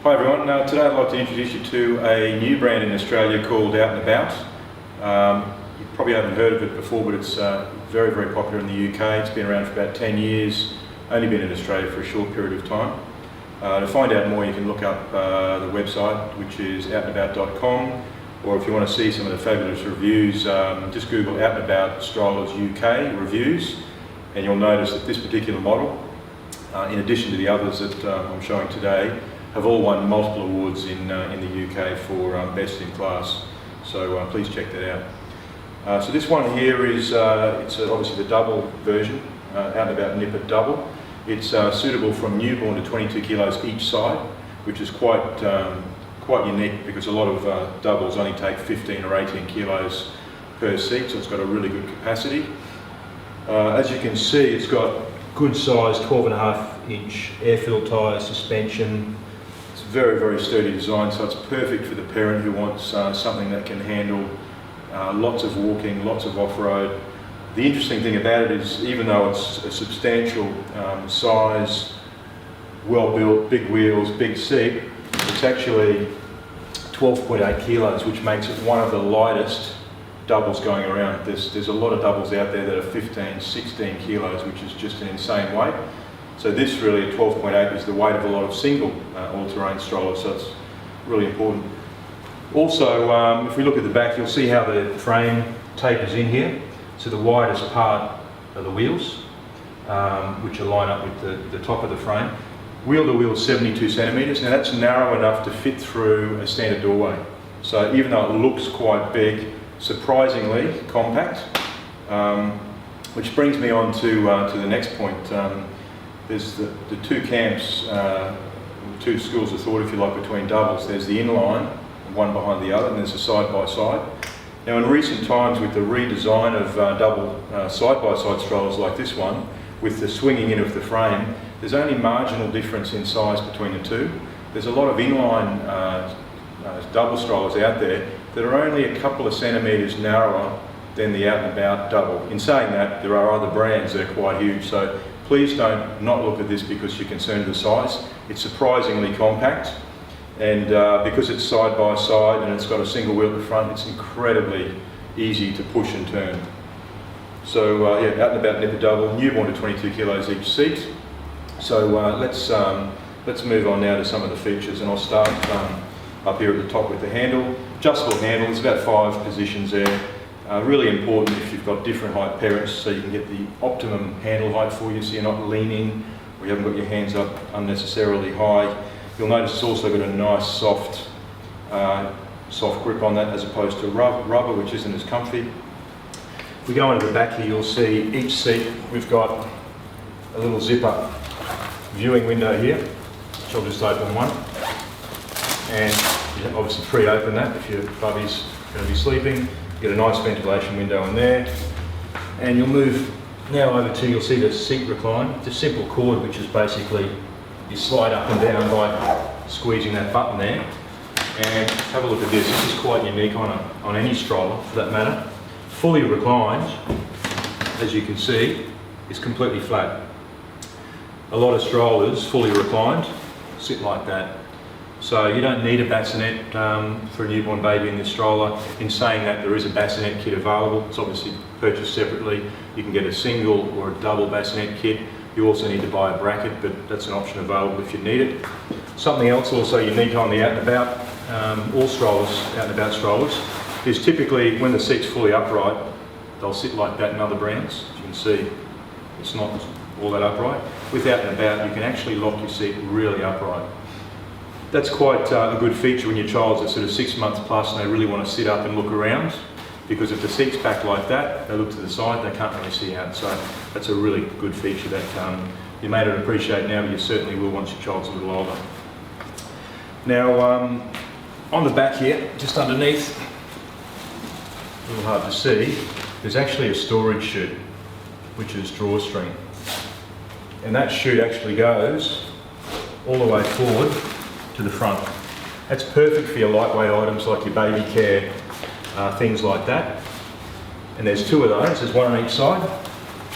Hi everyone, today I'd like to introduce you to a new brand in Australia called Out and About. You probably haven't heard of it before, but it's very, very popular in the UK. It's been around for about 10 years, only been in Australia for a short period of time. To find out more, you can look up the website, which is outandabout.com, or if you want to see some of the fabulous reviews, just Google Out and About Strollers UK reviews, and you'll notice that this particular model, in addition to the others that I'm showing today, have all won multiple awards in the UK for best in class. So please check that out. So this one here is it's obviously the double version, Out and About Nipper Double. It's suitable from newborn to 22 kilos each side, which is quite unique because a lot of doubles only take 15 or 18 kilos per seat, so it's got a really good capacity. As you can see, it's got good size 12.5-inch air-filled tyre suspension. It's very, very sturdy design, so it's perfect for the parent who wants something that can handle lots of walking, lots of off-road. The interesting thing about it is, even though it's a substantial size, well-built, big wheels, big seat, it's actually 12.8 kilos, which makes it one of the lightest doubles going around. There's a lot of doubles out there that are 15, 16 kilos, which is just an insane weight. So this really, at 12.8, is the weight of a lot of single all-terrain strollers, so it's really important. Also, if we look at the back, you'll see how the frame tapers in here. So the widest part are the wheels, which align up with the top of the frame. Wheel to wheel is 72 centimetres. Now that's narrow enough to fit through a standard doorway. So even though it looks quite big, surprisingly compact. Which brings me on to the next point. There's the two camps, two schools of thought, if you like, between doubles. There's the inline, one behind the other, and there's a side-by-side. Now in recent times, with the redesign of double side-by-side strollers like this one, with the swinging in of the frame, there's only marginal difference in size between the two. There's a lot of inline double strollers out there that are only a couple of centimetres narrower than the Out and About double. In saying that, there are other brands that are quite huge, so please don't not look at this because you're concerned with the size. It's surprisingly compact, and because it's side by side and it's got a single wheel at the front, it's incredibly easy to push and turn. So yeah, Out and About Nipper Double, newborn to 22 kilos each seat. So let's move on now to some of the features, and I'll start up here at the top with the handle. Adjustable handle, there's about 5 positions there. Really important if you've got different height parents, so you can get the optimum handle height for you, so you're not leaning or you haven't got your hands up unnecessarily high. You'll notice it's also got a nice soft grip on that, as opposed to rubber, which isn't as comfy. If we go into the back here, you'll see each seat we've got a little zip-up viewing window here, which I'll just open one, and you can obviously pre-open that if your bubby's going to be sleeping. Get a nice ventilation window in there, and you'll move now over to, you'll see the seat recline. It's a simple cord, which is basically you slide up and down by squeezing that button there. And have a look at this. This is quite unique on any stroller for that matter. Fully reclined, as you can see, is completely flat. A lot of strollers, fully reclined, sit like that. So you don't need a bassinet for a newborn baby in this stroller. In saying that, there is a bassinet kit available. It's obviously purchased separately. You can get a single or a double bassinet kit. You also need to buy a bracket, but that's an option available if you need it. Something else also unique on the Out and About, all strollers, Out and About strollers, is typically when the seat's fully upright, they'll sit like that in other brands. As you can see, it's not all that upright. With Out and About, you can actually lock your seat really upright. That's quite a good feature when your child's at sort of 6 months plus and they really want to sit up and look around, because if the seat's back like that, they look to the side, they can't really see out. So that's a really good feature that you may not appreciate now, but you certainly will once your child's a little older. Now, on the back here, just underneath, a little hard to see, there's actually a storage chute, which is drawstring. And that chute actually goes all the way forward to the front. That's perfect for your lightweight items like your baby care, things like that. And there's 2 of those, there's one on each side.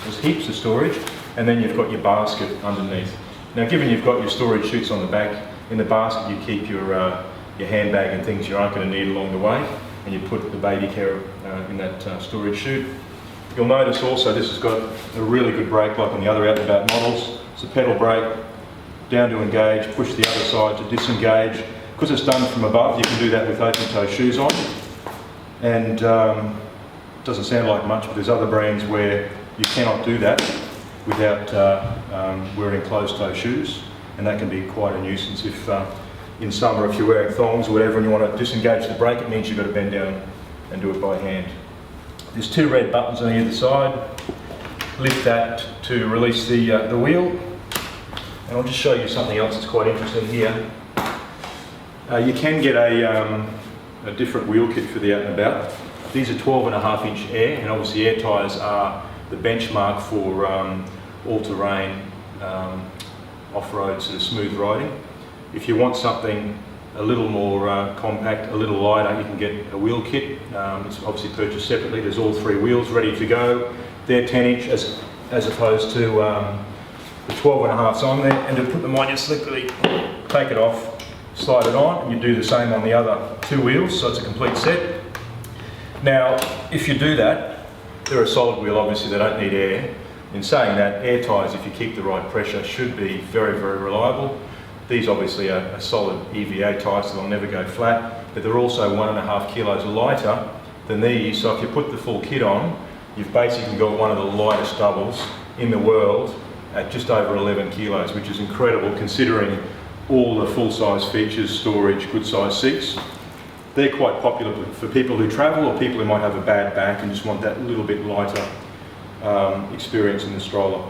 There's heaps of storage, and then you've got your basket underneath. Now, given you've got your storage chutes on the back, In the basket you keep your handbag and things you aren't going to need along the way, and you put the baby carrier in that storage chute. You'll notice also this has got a really good brake like on the other Out and About models. It's a pedal brake, down to engage, push the other side to disengage. Because it's done from above, you can do that with open-toe shoes on. And it doesn't sound like much, but there's other brands where you cannot do that without wearing closed-toe shoes, and that can be quite a nuisance if in summer if you're wearing thongs or whatever and you want to disengage the brake, it means you've got to bend down and do it by hand. There's two red buttons on either side. Lift that to release the wheel, and I'll just show you something else that's quite interesting here. You can get a different wheel kit for the Out and About. These are 12.5-inch air, and obviously air tyres are the benchmark for all-terrain off-road sort of smooth riding. If you want something a little more compact, a little lighter, you can get a wheel kit. It's obviously purchased separately. There's all three wheels ready to go. They're 10-inch as opposed to the 12.5s on there. And to put them on, you simply take it off, slide it on, and you do the same on the other two wheels, so it's a complete set. Now, if you do that, they're a solid wheel, obviously they don't need air. In saying that, air tyres, if you keep the right pressure, should be very, very reliable. These obviously are solid EVA tyres, so they'll never go flat, but they're also 1.5 kilos lighter than these, so if you put the full kit on, you've basically got one of the lightest doubles in the world at just over 11 kilos, which is incredible considering all the full-size features, storage, good-sized seats. They're quite popular for people who travel or people who might have a bad back and just want that little bit lighter experience in the stroller.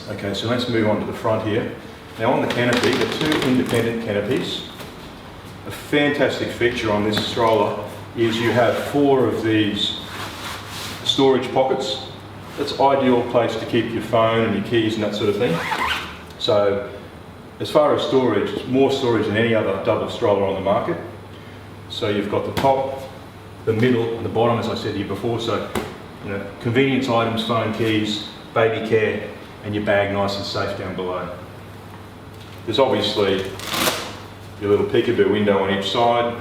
Okay, so let's move on to the front here. Now on the canopy, the two independent canopies. A fantastic feature on this stroller is you have 4 of these storage pockets. That's ideal place to keep your phone and your keys and that sort of thing. So as far as storage, it's more storage than any other double stroller on the market. So you've got the top, the middle and the bottom, as I said to you before. So, you know, convenience items, phone, keys, baby care, and your bag nice and safe down below. There's obviously your little peekaboo window on each side,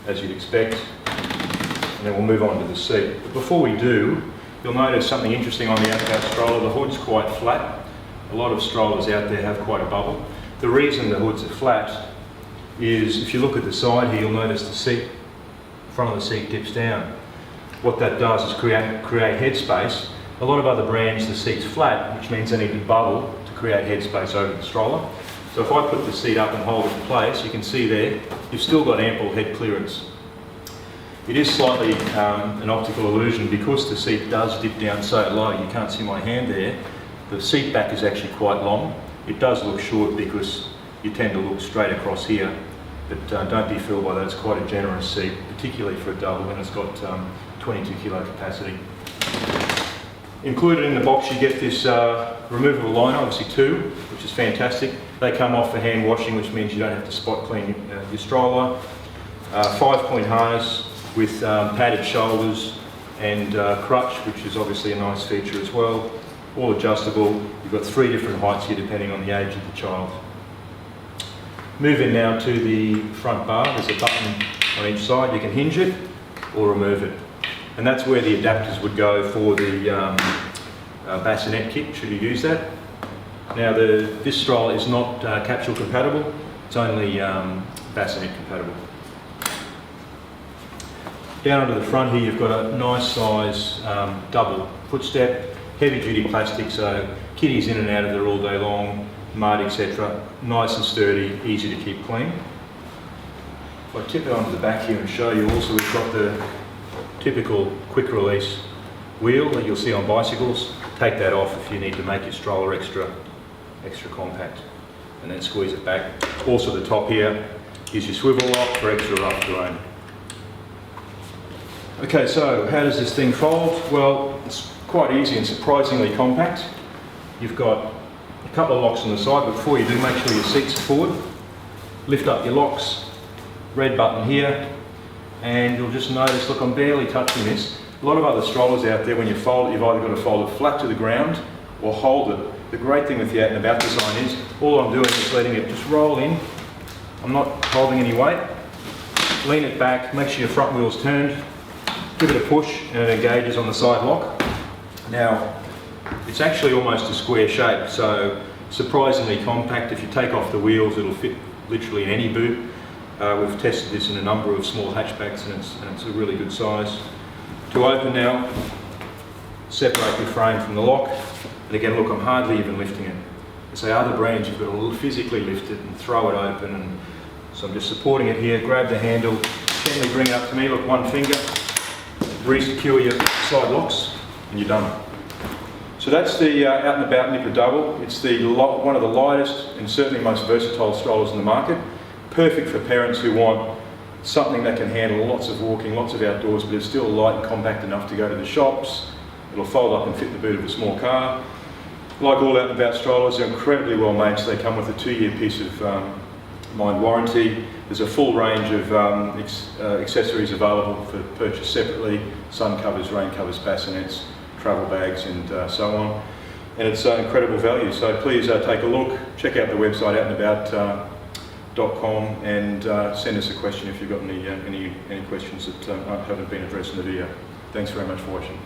as you'd expect. And then we'll move on to the seat. But before we do, you'll notice something interesting on the Out and About stroller. The hood's quite flat. A lot of strollers out there have quite a bubble. The reason the hoods are flat is if you look at the side here, you'll notice the seat, front of the seat dips down. What that does is create headspace. A lot of other brands, the seat's flat, which means they need to bubble to create headspace over the stroller. So if I put the seat up and hold it in place, you can see there, you've still got ample head clearance. It is slightly an optical illusion because the seat does dip down so low, you can't see my hand there. The seat back is actually quite long. It does look short because you tend to look straight across here, but don't be fooled by that. It's quite a generous seat, particularly for a double, and it's got 22 kilo capacity. Included in the box you get this removable liner, obviously 2, which is fantastic. They come off for hand washing, which means you don't have to spot clean your stroller. 5-point harness with padded shoulders and crutch, which is obviously a nice feature as well. All adjustable. You've got 3 different heights here depending on the age of the child. Moving now to the front bar, there's a button on each side. You can hinge it or remove it. And that's where the adapters would go for the bassinet kit, should you use that. Now this stroller is not capsule compatible, it's only bassinet compatible. Down onto the front here you've got a nice size double footstep, heavy duty plastic, so kiddies in and out of there all day long, mud, etc. Nice and sturdy, easy to keep clean. If I tip it onto the back here and show you, also we've got the typical quick release wheel that you'll see on bicycles. Take that off if you need to make your stroller extra compact, and then squeeze it back. Also the top here is your swivel lock for extra rough terrain. Okay, so how does this thing fold? Well, it's quite easy and surprisingly compact. You've got a couple of locks on the side, but before you do, make sure your seats are forward. Lift up your locks, red button here, and you'll just notice, look, I'm barely touching this. A lot of other strollers out there, when you fold it, you've either got to fold it flat to the ground or hold it. The great thing with the out and about design is all I'm doing is letting it just roll in. I'm not holding any weight. Lean it back, make sure your front wheel's turned, give it a push and it engages on the side lock. Now, it's actually almost a square shape, so surprisingly compact. If you take off the wheels, it'll fit literally in any boot. We've tested this in a number of small hatchbacks and it's a really good size. To open now, separate your frame from the lock. And again, look, I'm hardly even lifting it. I say other brands, you've got to physically lift it and throw it open. And so I'm just supporting it here. Grab the handle, gently bring it up to me. Look, one finger, re-secure your side locks, and you're done. So that's the Out and About Nipper Double. It's one of the lightest and certainly most versatile strollers in the market. Perfect for parents who want something that can handle lots of walking, lots of outdoors, but it's still light and compact enough to go to the shops. It'll fold up and fit the boot of a small car. Like all Out and About strollers, they're incredibly well made, so they come with a 2-year peace of mind warranty. There's a full range of accessories available for purchase separately: sun covers, rain covers, bassinets, travel bags, and so on. And it's incredible value. So please take a look, check out the website outandabout.com, and send us a question if you've got any questions that haven't been addressed in the video. Thanks very much for watching.